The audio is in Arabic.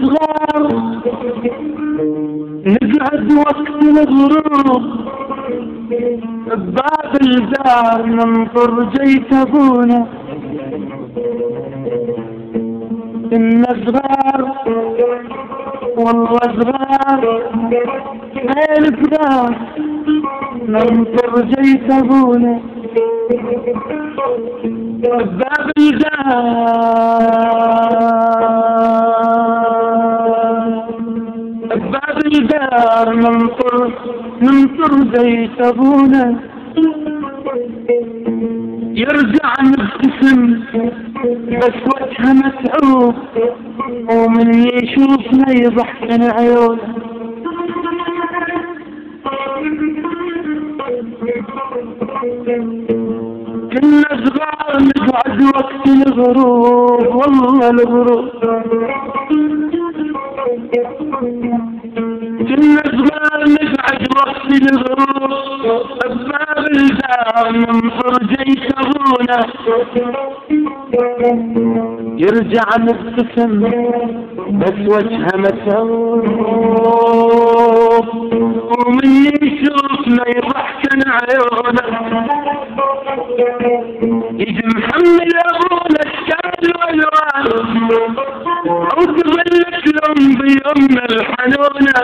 صغار نقعد وقت الغروب بباب الدار ننطر جيت ابونا. كنا صغار والله صغار غير صغار ننطر جيت ابونا بباب الدار ننطر جيت ابونا. يرجع مبتسم بس وجهه متعوب ومن يشوفنا يضحكن عيونه. كنا صغار نقعد وقت الغروب والله الغروب. كنا صغار نقعد وقت الغروب بباب الدار ننطر جيش ابونا. يرجع مبتسم بس وجهه متعوب ومن يشوفنا يضحكن عيونه. يجي محمل ابونا اشكال والوان وتظلت لهم بيومنا الحنونه.